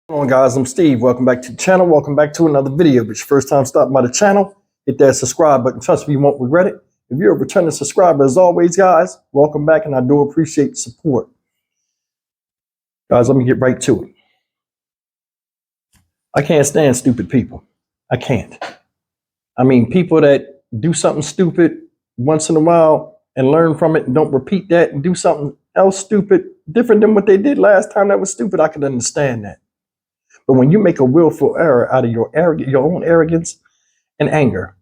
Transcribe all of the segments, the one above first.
Hello guys, I'm Steve. Welcome back to the channel. Welcome back to another video. If it's your first time stopping by the channel, hit that subscribe button. Trust me, you won't regret it. If you're a returning subscriber, as always, guys, welcome back, and I do appreciate the support. Guys, let me get right to it. I can't stand stupid people. I can't. I mean, people that do something stupid once in a while and learn from it and don't repeat that and do something else stupid, different than what they did last time that was stupid, I can understand that. But when you make a willful error out of your own arrogance and anger,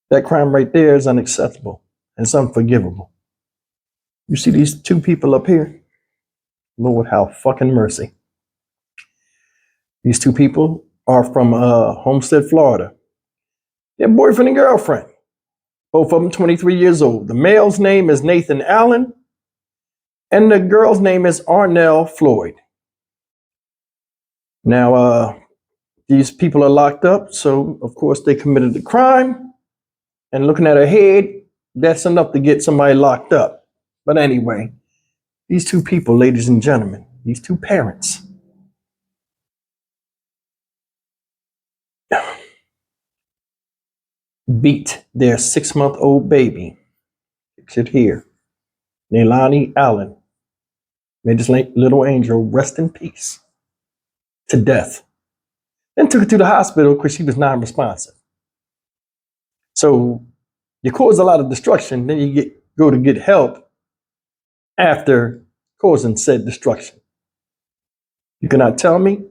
that crime right there is unacceptable and it's unforgivable. You see these two people up here? Lord, how fucking mercy. These two people are from Homestead, Florida. They're boyfriend and girlfriend. Both of them 23 years old. The male's name is Nathan Allen, and the girl's name is Arnell Floyd. Now, these people are locked up, so of course they committed the crime. And looking at her head, that's enough to get somebody locked up. But anyway, these two people, ladies and gentlemen, these two parents, beat their 6-month-old baby, pictured here, Leilani Allen. May this little angel rest in peace, to death. Then took her to the hospital because she was non-responsive. So you cause a lot of destruction, then you go to get help after causing said destruction. You cannot tell me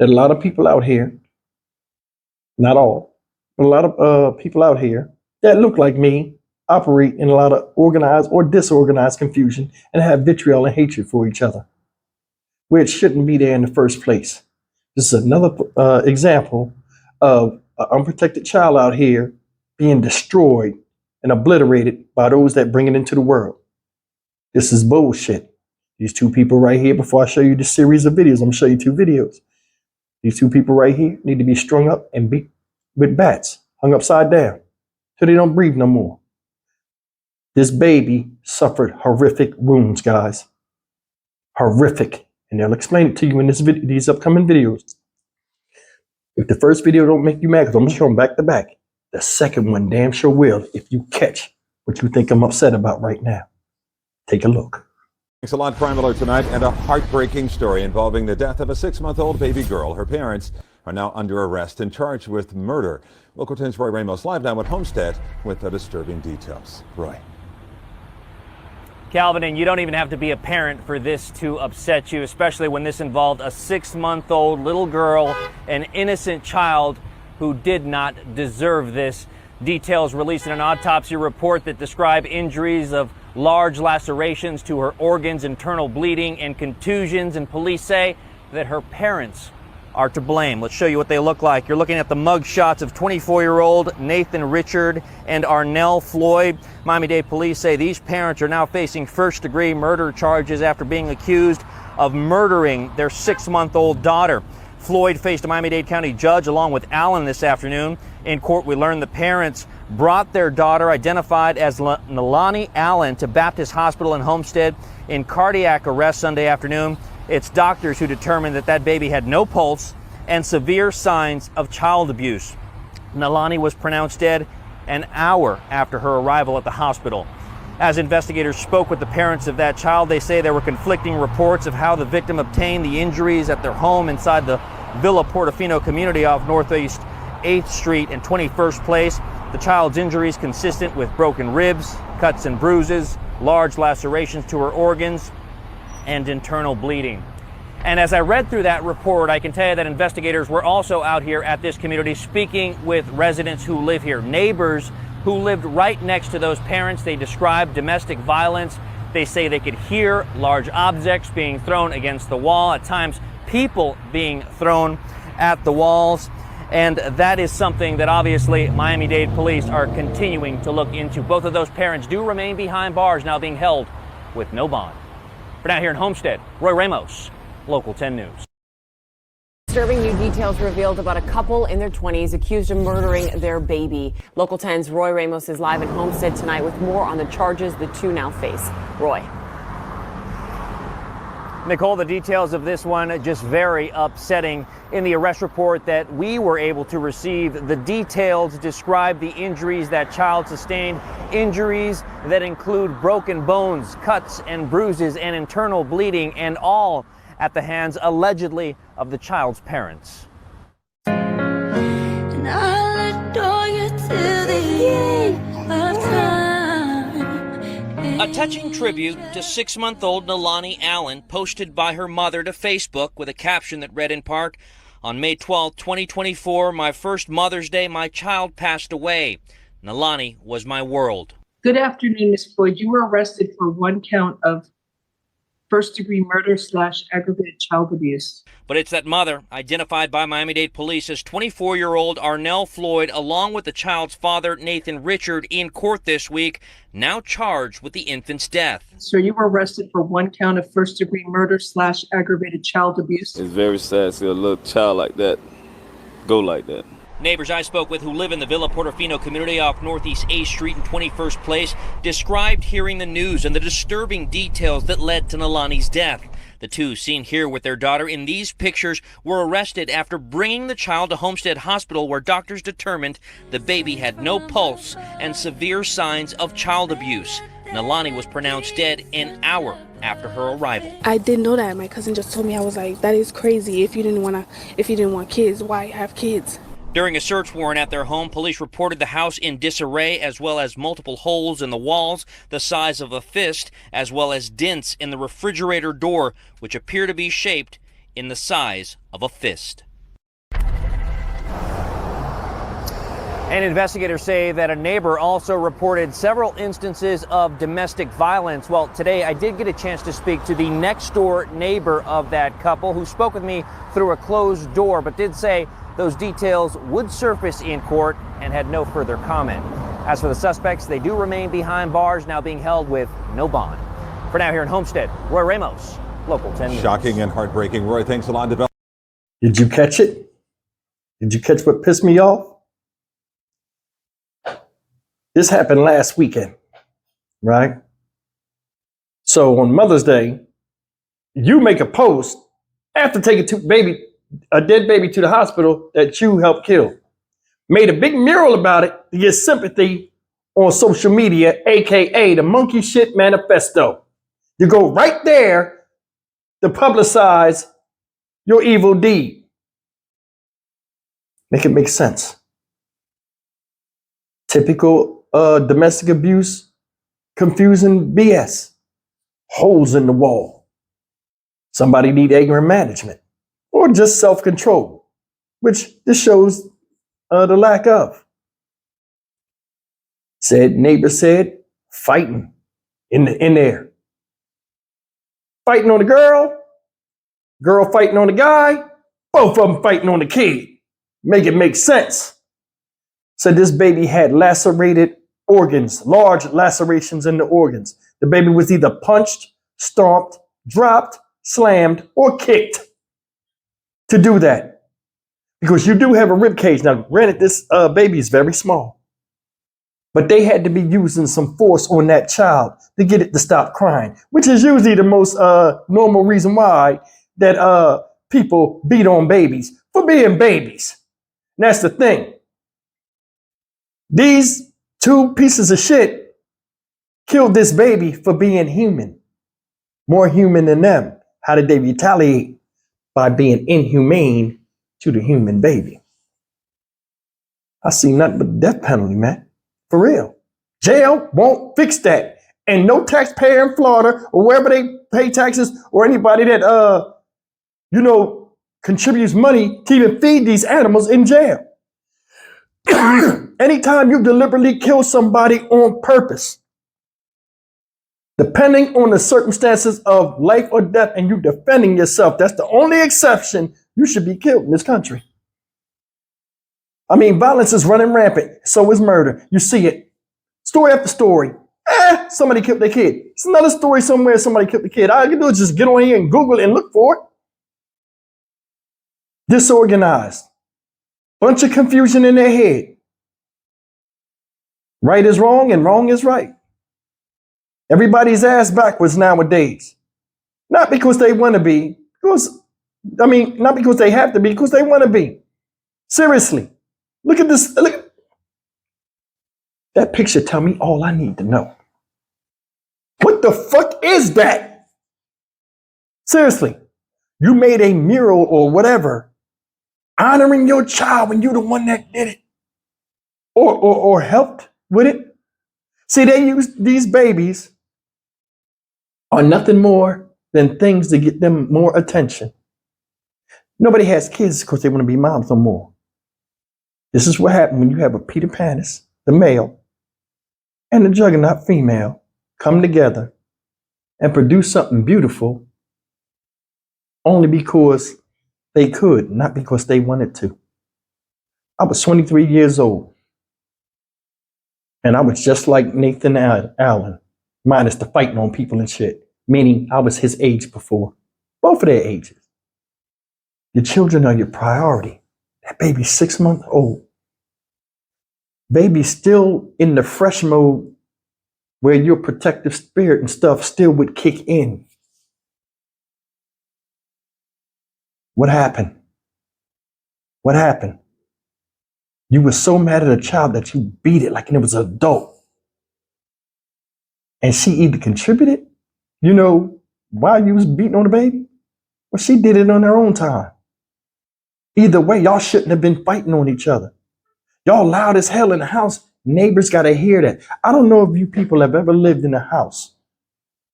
that a lot of people out here, not all, but a lot of people out here that look like me operate in a lot of organized or disorganized confusion and have vitriol and hatred for each other, where it shouldn't be there in the first place. This is another example of an unprotected child out here being destroyed and obliterated by those that bring it into the world. This is bullshit. These two people right here, before I show you this series of videos, I'm going to show you 2 videos. These 2 people right here need to be strung up and beat with bats, hung upside down, till they don't breathe no more. This baby suffered horrific wounds, guys. Horrific. And they'll explain it to you in these upcoming videos. If the first video don't make you mad, because I'm going to show them back to back, the second one damn sure will, if you catch what you think I'm upset about right now. Take a look. Thanks a lot, Crime Alert tonight, and a heartbreaking story involving the death of a 6-month-old baby girl. Her parents are now under arrest and charged with murder. Local 10's Roy Ramos live now at Homestead with the disturbing details. Roy. Calvin, and you don't even have to be a parent for this to upset you, especially when this involved a 6-month-old little girl, an innocent child who did not deserve this. Details released in an autopsy report that describe injuries of large lacerations to her organs, internal bleeding, and contusions, and police say that her parents are to blame. Let's show you what they look like. You're looking at the mug shots of 24-year-old Nathan Richard and Arnell Floyd. Miami-Dade police say these parents are now facing first-degree murder charges after being accused of murdering their 6-month-old daughter. Floyd faced a Miami-Dade County judge along with Allen this afternoon. In court, we learned the parents brought their daughter, identified as Leilani Allen, to Baptist Hospital in Homestead in cardiac arrest Sunday afternoon. It's doctors who determined that that baby had no pulse and severe signs of child abuse. Leilani was pronounced dead an hour after her arrival at the hospital. As investigators spoke with the parents of that child, they say there were conflicting reports of how the victim obtained the injuries at their home inside the Villa Portofino community off Northeast 8th Street and 21st Place. The child's injuries consistent with broken ribs, cuts and bruises, large lacerations to her organs, and internal bleeding. And as I read through that report, I can tell you that investigators were also out here at this community speaking with residents who live here, neighbors who lived right next to those parents. They described domestic violence. They say they could hear large objects being thrown against the wall, at times people being thrown at the walls. And that is something that obviously Miami-Dade police are continuing to look into. Both of those parents do remain behind bars, now being held with no bond. For now, here in Homestead, Roy Ramos, Local 10 News. Disturbing new details revealed about a couple in their 20s accused of murdering their baby. Local 10's Roy Ramos is live in Homestead tonight with more on the charges the two now face. Roy. Nicole, the details of this one just very upsetting. In the arrest report that we were able to receive, the details describe the injuries that child sustained, injuries that include broken bones, cuts and bruises, and internal bleeding, and all at the hands, allegedly, of the child's parents. And I'll adore you till the end of time. A touching tribute to 6-month-old Nalani Allen, posted by her mother to Facebook with a caption that read in part, "On May 12, 2024, my first Mother's Day, my child passed away. Nalani was my world." Good afternoon, Ms. Floyd. You were arrested for one count of first-degree murder / aggravated child abuse. But it's that mother, identified by Miami-Dade police as 24-year-old Arnell Floyd, along with the child's father, Nathan Richard, in court this week, now charged with the infant's death. Sir, you were arrested for one count of first-degree murder / aggravated child abuse. It's very sad to see a little child like that go like that. Neighbors I spoke with who live in the Villa Portofino community off Northeast A Street and 21st Place described hearing the news and the disturbing details that led to Nalani's death. The two, seen here with their daughter in these pictures, were arrested after bringing the child to Homestead Hospital, where doctors determined the baby had no pulse and severe signs of child abuse. Nalani was pronounced dead an hour after her arrival. I didn't know that. My cousin just told me. I was like, that is crazy. If you didn't want kids, why have kids? During a search warrant at their home, police reported the house in disarray, as well as multiple holes in the walls the size of a fist, as well as dents in the refrigerator door, which appear to be shaped in the size of a fist. And investigators say that a neighbor also reported several instances of domestic violence. Well, today I did get a chance to speak to the next door neighbor of that couple, who spoke with me through a closed door, but did say those details would surface in court and had no further comment. As for the suspects, they do remain behind bars, now being held with no bond. For now, here in Homestead, Roy Ramos, Local 10 News. Shocking and heartbreaking. Roy, thanks a lot. Did you catch it? Did you catch what pissed me off? This happened last weekend, right? So on Mother's Day, you make a post after taking a dead baby to the hospital that you helped kill. Made a big mural about it to get sympathy on social media, AKA the Monkey Shit Manifesto. You go right there to publicize your evil deed. Make it make sense. Typical domestic abuse, confusing BS. Holes in the wall. Somebody need anger management. Or just self-control, which this shows the lack of. Neighbor said, fighting in there. Fighting on the girl fighting on the guy, both of them fighting on the kid. Make it make sense. Said this baby had lacerated organs, large lacerations in the organs. The baby was either punched, stomped, dropped, slammed, or kicked to do that. Because you do have a rib cage. Now, granted, this baby is very small, but they had to be using some force on that child to get it to stop crying, which is usually the most normal reason why that people beat on babies, for being babies. And that's the thing. These two pieces of shit killed this baby for being human, more human than them. How did they retaliate? By being inhumane to the human baby. I see nothing but the death penalty, man. For real. Jail won't fix that. And no taxpayer in Florida or wherever they pay taxes, or anybody that contributes money to even feed these animals in jail. Anytime you deliberately kill somebody on purpose, depending on the circumstances of life or death, and you defending yourself, that's the only exception. You should be killed in this country. I mean, violence is running rampant. So is murder. You see it. Story after story. Somebody killed their kid. It's another story somewhere somebody killed the kid. All you can do is just get on here and Google and look for it. Disorganized. Bunch of confusion in their head. Right is wrong and wrong is right. Everybody's ass backwards nowadays. Not because they want to be, not because they have to be, because they want to be. Seriously. Look at this. Look. That picture tell me all I need to know. What the fuck is that? Seriously. You made a mural or whatever honoring your child when you're the one that did it or helped with it. See, they use these babies are nothing more than things to get them more attention. Nobody has kids because they want to be moms no more. This is what happens when you have a Peter Panis, the male, and the Juggernaut female come together and produce something beautiful only because they could, not because they wanted to. I was 23 years old, and I was just like Nathan Allen, minus the fighting on people and shit, meaning I was his age before, both of their ages. Your children are your priority. That baby's 6 months old. Baby's still in the fresh mode where your protective spirit and stuff still would kick in. What happened? What happened? You were so mad at a child that you beat it like it was an adult. And she either contributed, while you was beating on the baby, or she did it on her own time. Either way, y'all shouldn't have been fighting on each other. Y'all loud as hell in the house. Neighbors got to hear that. I don't know if you people have ever lived in a house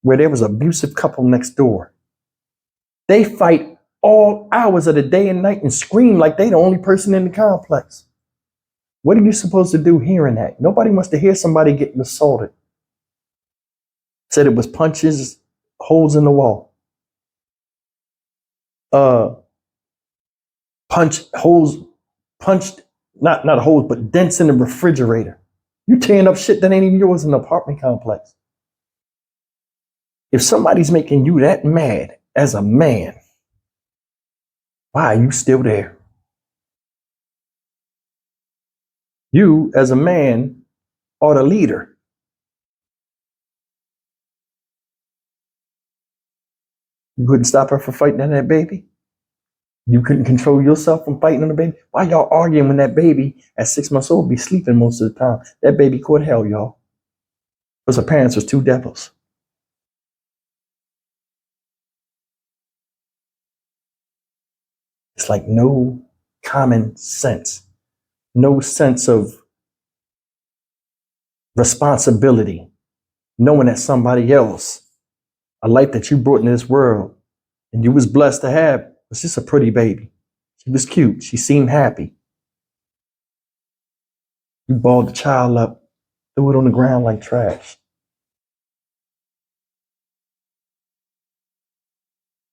where there was an abusive couple next door. They fight all hours of the day and night and scream like they the only person in the complex. What are you supposed to do hearing that? Nobody wants to hear somebody getting assaulted. Said it was punches, holes in the wall. Punched, not holes, but dents in the refrigerator. You tearing up shit that ain't even yours in the apartment complex. If somebody's making you that mad as a man, why are you still there? You, as a man, are the leader. You couldn't stop her from fighting on that baby? You couldn't control yourself from fighting on the baby? Why y'all arguing when that baby at 6 months old be sleeping most of the time? That baby caught hell, y'all. Because her parents was two devils. It's like no common sense. No sense of responsibility. Knowing that somebody else, a life that you brought into this world and you was blessed to have, was just a pretty baby. She was cute. She seemed happy. You balled the child up, threw it on the ground like trash.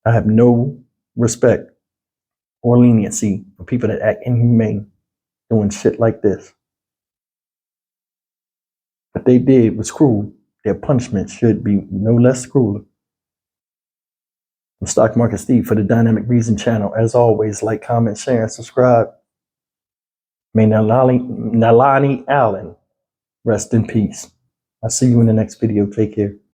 I have no respect or leniency for people that act inhumane doing shit like this. What they did was cruel. Their punishment should be no less cruel. I'm Stock Market Steve for the Dynamic Reason channel. As always, like, comment, share, and subscribe. May Nalani Allen rest in peace. I'll see you in the next video. Take care.